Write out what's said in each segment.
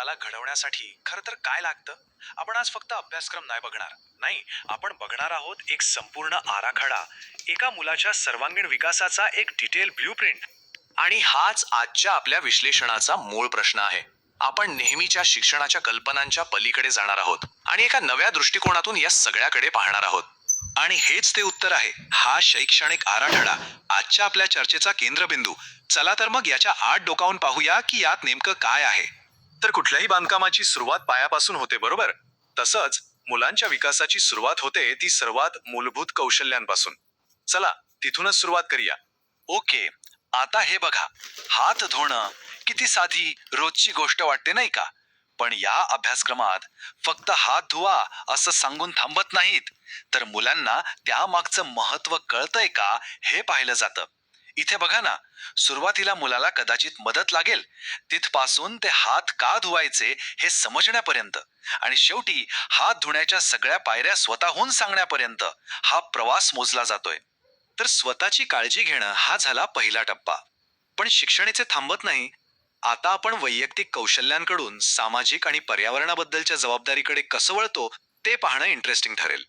मुलाला घडवण्यासाठी खरं तर काय लागतं? आपण आज फक्त अभ्यासक्रम नाही बघणार. नाही, आपण बघणार आहोत एक संपूर्ण आराखडा, एका मुलाच्या सर्वांगीण विकासाचा एक डिटेल ब्ल्यूप्रिंट. आणि हाच आजच्या आपल्या विश्लेषणाचा मूळ प्रश्न आहे. आपण नेहमीच्या शिक्षणाच्या कल्पनांच्या पलीकडे जाणार आहोत आणि एका नव्या दृष्टिकोनातून या सगळ्याकडे पाहणार आहोत. आणि हेच ते उत्तर आहे. हा शैक्षणिक आराखडा आजच्या आपल्या चर्चेचा केंद्रबिंदू. चला तर मग याच्या आत डोकावून पाहूया की यात नेमकं काय आहे. तर कुठल्याही बांधकामाची सुरुवात पायापासून होते, बरोबर? तसंच मुलांच्या विकासाची सुरुवात होते ती सर्वात मूलभूत कौशल्यांपासून. चला तिथूनच सुरुवात करूया. ओके, आता हे बघा, हात धुणं किती साधी रोजची गोष्ट वाटते नाही का? पण या अभ्यासक्रमात फक्त हात धुवा असं सांगून थांबत नाहीत, तर मुलांना त्यामागचं महत्व कळतंय का हे पाहिलं जातं. इथे बघा ना, सुरुवातीला मुलाला कदाचित मदत लागेल, तिथपासून ते हात का धुवायचे हे समजण्यापर्यंत आणि शेवटी हात धुण्याच्या सगळ्या पायऱ्या स्वतःहून सांगण्यापर्यंत हा प्रवास मोजला जातोय. तर स्वतःची काळजी घेणं हा झाला पहिला टप्पा. पण शिक्षणाचे थांबत नाही. आता आपण वैयक्तिक कौशल्यांकडून सामाजिक आणि पर्यावरणाबद्दलच्या जबाबदारीकडे कसं वळतो ते पाहणं इंटरेस्टिंग ठरेल.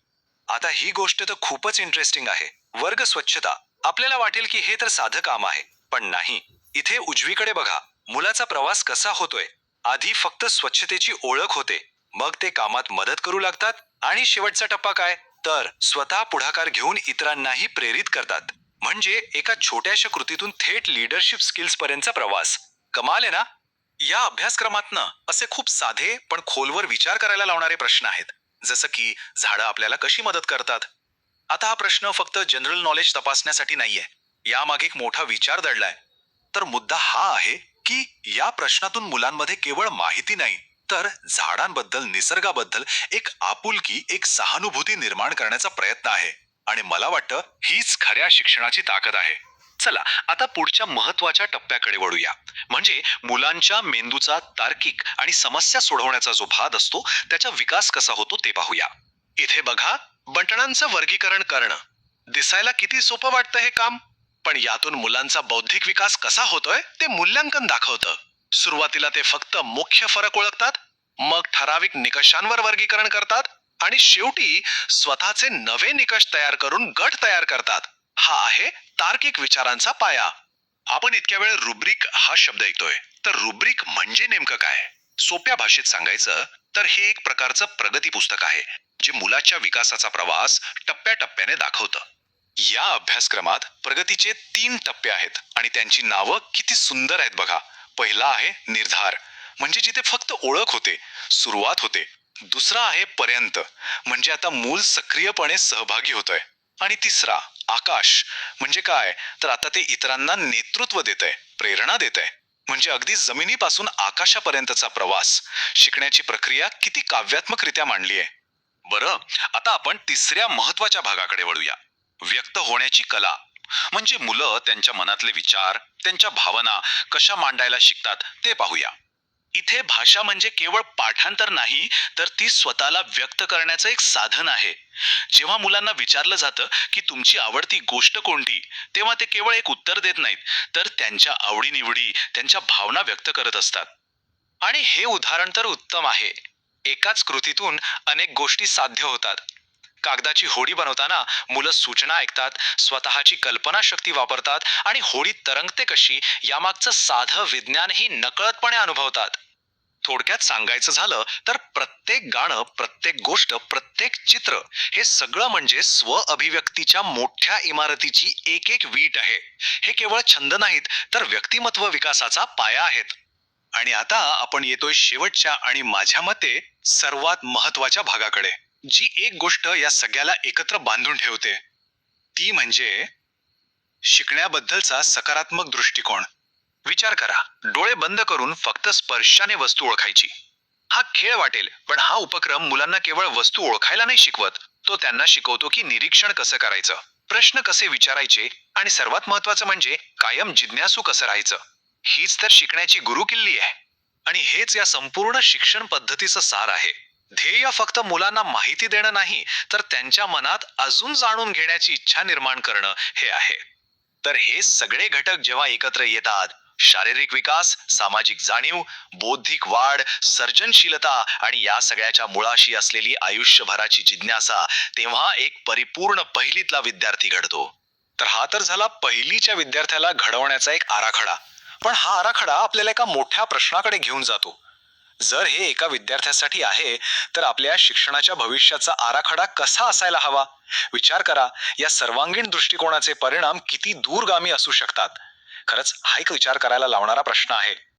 आता ही गोष्ट तर खूपच इंटरेस्टिंग आहे. वर्ग स्वच्छता. आपल्याला वाटेल की हे तर साधं काम आहे, पण नाही. इथे उजवीकडे बघा, मुलाचा प्रवास कसा होतोय. आधी फक्त स्वच्छतेची ओळख होते, मग ते कामात मदत करू लागतात आणि शेवटचा टप्पा काय, तर स्वतः पुढाकार घेऊन इतरांनाही प्रेरित करतात. म्हणजे एका छोट्याशा कृतीतून थेट लीडरशिप स्किल्स पर्यंतचा प्रवास. कमाल आहे ना? या अभ्यासक्रमातनं असे खूप साधे पण खोलवर विचार करायला लावणारे प्रश्न आहेत. जसं की झाडं आपल्याला कशी मदत करतात. आता हा प्रश्न फक्त जनरल नॉलेज तपासण्यासाठी नाहीये. यामागे एक मोठा विचार दडलाय. तर मुद्दा हा आहे की या प्रश्नातून मुलांमध्ये केवळ माहिती नाही, तर झाडांबद्दल, निसर्गाबद्दल एक आपुलकी, एक सहानुभूती निर्माण करण्याचा प्रयत्न आहे. आणि मला वाटतं हीच खऱ्या शिक्षणाची ताकद आहे. चला आता पुढच्या महत्वाच्या टप्प्याकडे वळूया. म्हणजे मुलांच्या मेंदूचा तार्किक आणि समस्या सोडवण्याचा जो भाग असतो त्याचा विकास कसा होतो ते पाहूया. इथे बघा, बटणांचं वर्गीकरण करणं. दिसायला किती सोपं वाटतं हे काम, पण यातून मुलांचा बौद्धिक विकास कसा होतोय ते मूल्यांकन दाखवतं. सुरुवातीला ते फक्त मुख्य फरक ओळखतात, मग ठराविक निकषांवर वर्गीकरण करतात आणि शेवटी स्वतःचे नवे निकष तयार करून गट तयार करतात. हा आहे तार्किक विचारांचा पाया. आपण इतक्या वेळ रुब्रिक हा शब्द ऐकतोय, तर रुब्रिक म्हणजे नेमकं काय? सोप्या भाषेत सांगायचं तर हे एक प्रकारचं प्रगती पुस्तक आहे, जे मुलाच्या विकासाचा प्रवास टप्प्याटप्प्याने दाखवतं. या अभ्यासक्रमात प्रगतीचे 3 टप्पे आहेत आणि त्यांची नावं किती सुंदर आहेत बघा. पहिला आहे निर्धार, म्हणजे जिथे फक्त ओळख होते, सुरुवात होते. दुसरा आहे पर्यंत, म्हणजे आता मूल सक्रियपणे सहभागी होतंय. आणि तिसरा आकाश, म्हणजे काय, तर आता ते इतरांना नेतृत्व देतंय, प्रेरणा देतंय. म्हणजे अगदी जमिनीपासून आकाशापर्यंतचा प्रवास. शिकण्याची प्रक्रिया किती काव्यात्मकरित्या मांडली आहे. बरं, आता आपण तिसऱ्या महत्वाच्या भागाकडे वळूया. व्यक्त होण्याची कला. म्हणजे मुलं त्यांच्या मनातले विचार, त्यांच्या भावना कशा मांडायला शिकतात ते पाहूया. इथे भाषा म्हणजे केवळ पाठांतर नाही, तर ती स्वतःला व्यक्त करण्याचं एक साधन आहे. जेव्हा मुलांना विचारलं जातं की तुमची आवडती गोष्ट कोणती, तेव्हा ते केवळ एक उत्तर देत नाहीत, तर त्यांच्या आवडीनिवडी, त्यांच्या भावना व्यक्त करत असतात. आणि हे उदाहरण तर उत्तम आहे. एकाच कृतीतून अनेक गोष्टी साध्य होतात. कागदाची होडी बनवताना मुलं सूचना ऐकतात, स्वतःची कल्पनाशक्ती वापरतात आणि होडी तरंगते कशी यामागचं साधं विज्ञानही नकळतपणे अनुभवतात. थोडक्यात सांगायचं झालं तर प्रत्येक गाणं, प्रत्येक गोष्ट, प्रत्येक चित्र हे सगळं म्हणजे स्व अभिव्यक्तीच्या मोठ्या इमारतीची एक एक वीट आहे. हे केवळ छंद नाहीत, तर व्यक्तिमत्व विकासाचा पाया आहेत. आणि आता आपण येतोय शेवटच्या आणि माझ्या मते सर्वात महत्वाच्या भागाकडे, जी एक गोष्ट या सगळ्याला एकत्र बांधून ठेवते. ती म्हणजे शिकण्याबद्दलचा सकारात्मक दृष्टिकोन. विचार करा, डोळे बंद करून फक्त स्पर्शाने वस्तू ओळखायची. हा खेळ वाटेल, पण हा उपक्रम मुलांना केवळ वस्तू ओळखायला नाही शिकवत, तो त्यांना शिकवतो की निरीक्षण कसं करायचं, प्रश्न कसे विचारायचे आणि सर्वात महत्वाचं म्हणजे कायम जिज्ञासू कसं राहायचं. हीच तर शिकण्याची गुरुकिल्ली आहे. आणि हेच या संपूर्ण शिक्षण पद्धतीचं सार आहे. ध्येय फक्त मुलांना माहिती देणं नाही, तर त्यांच्या मनात अजून जाणून घेण्याची इच्छा निर्माण करणं हे आहे. तर हे सगळे घटक जेव्हा एकत्र येतात, शारीरिक विकास, सामाजिक जाणीव, बौद्धिक वाढ, सर्जनशीलता आणि या सगळ्याच्या मुळाशी असलेली आयुष्यभराची जिज्ञासा, तेव्हा एक परिपूर्ण पहिलीतला विद्यार्थी घडतो. तर हा तर झाला पहिलीच्या विद्यार्थ्याला घडवण्याचा एक आराखडा. पण हा आराखडा आपल्याला एका मोठ्या प्रश्नाकडे घेऊन जातो. जर हे एका विद्यार्थ्यासाठी आहे, तर आपल्या शिक्षणाच्या भविष्याचा आराखडा कसा असायला हवा? विचार करा, या सर्वांगीण दृष्टिकोनाचे परिणाम किती दूरगामी असू शकतात. खरंच हा एक विचार करायला लावणारा प्रश्न आहे.